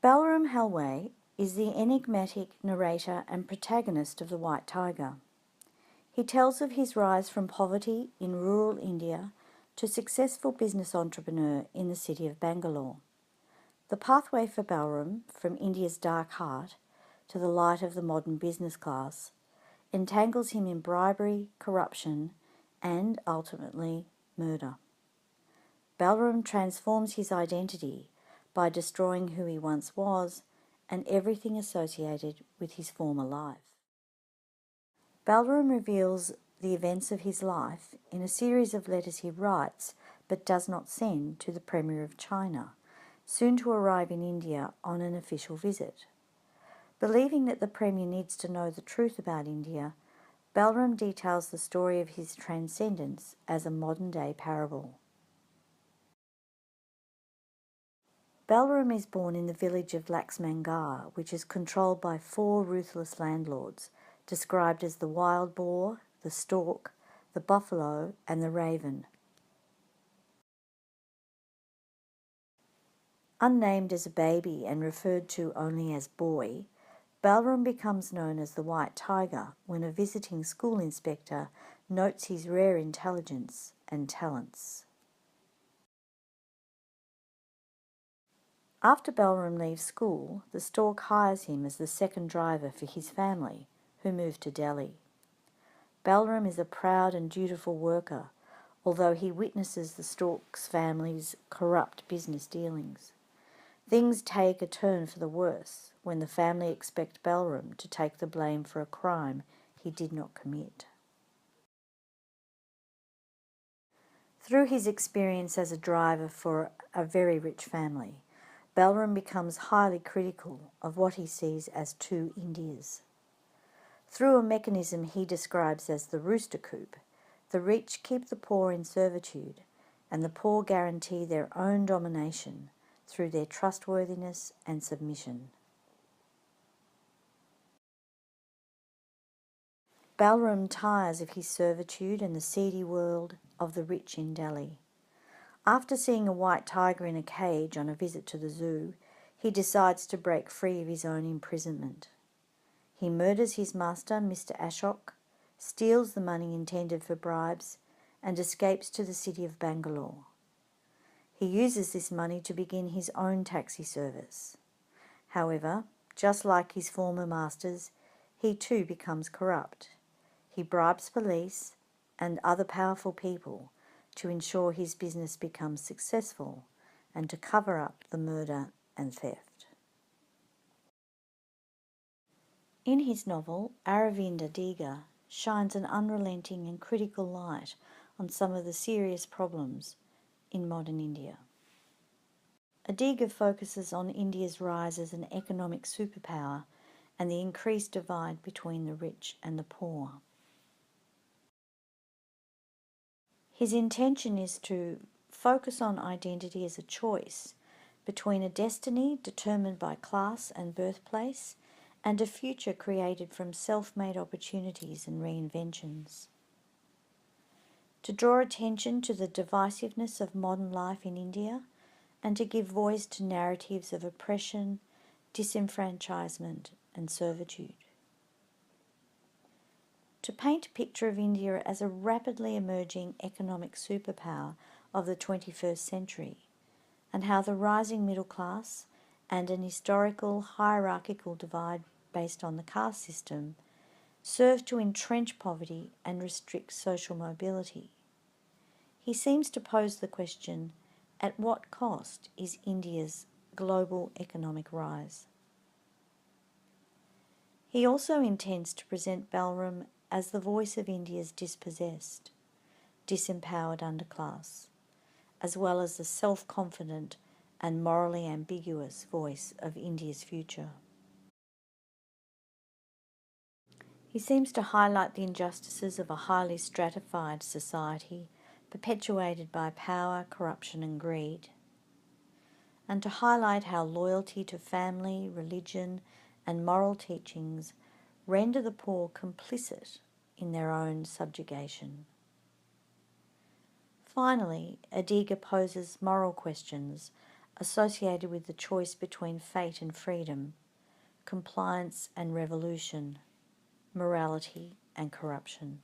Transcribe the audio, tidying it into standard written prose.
Balaram Halway is the enigmatic narrator and protagonist of The White Tiger. He tells of his rise from poverty in rural India to successful business entrepreneur in the city of Bangalore. The pathway for Balaram from India's dark heart to the light of the modern business class entangles him in bribery, corruption, and, ultimately, murder. Balaram transforms his identity by destroying who he once was and everything associated with his former life. Balaram reveals the events of his life in a series of letters he writes but does not send to the Premier of China, soon to arrive in India on an official visit. Believing that the Premier needs to know the truth about India, Balaram details the story of his transcendence as a modern-day parable. Balaram is born in the village of Laxmangar, which is controlled by 4 ruthless landlords, described as the wild boar, the stork, the buffalo, and the raven. Unnamed as a baby and referred to only as boy, Balaram becomes known as the White Tiger when a visiting school inspector notes his rare intelligence and talents. After Balaram leaves school, the stork hires him as the second driver for his family, who move to Delhi. Balaram is a proud and dutiful worker, although he witnesses the stork's family's corrupt business dealings. Things take a turn for the worse when the family expect Balaram to take the blame for a crime he did not commit. Through his experience as a driver for a very rich family, Balaram becomes highly critical of what he sees as 2 Indias. Through a mechanism he describes as the rooster coop, the rich keep the poor in servitude, and the poor guarantee their own domination through their trustworthiness and submission. Balaram tires of his servitude and the seedy world of the rich in Delhi. After seeing a white tiger in a cage on a visit to the zoo, he decides to break free of his own imprisonment. He murders his master, Mr. Ashok, steals the money intended for bribes, and escapes to the city of Bangalore. He uses this money to begin his own taxi service. However, just like his former masters, he too becomes corrupt. He bribes police and other powerful people to ensure his business becomes successful and to cover up the murder and theft. In his novel, Aravind Adiga shines an unrelenting and critical light on some of the serious problems in modern India. Adiga focuses on India's rise as an economic superpower and the increased divide between the rich and the poor. His intention is to focus on identity as a choice between a destiny determined by class and birthplace and a future created from self-made opportunities and reinventions. To draw attention to the divisiveness of modern life in India and to give voice to narratives of oppression, disenfranchisement and servitude. To paint a picture of India as a rapidly emerging economic superpower of the 21st century, and how the rising middle class and an historical hierarchical divide based on the caste system serve to entrench poverty and restrict social mobility. He seems to pose the question, at what cost is India's global economic rise? He also intends to present Balaram as the voice of India's dispossessed, disempowered underclass, as well as the self-confident and morally ambiguous voice of India's future. He seems to highlight the injustices of a highly stratified society perpetuated by power, corruption and greed, and to highlight how loyalty to family, religion and moral teachings render the poor complicit in their own subjugation. Finally, Adiga poses moral questions associated with the choice between fate and freedom, compliance and revolution, morality and corruption.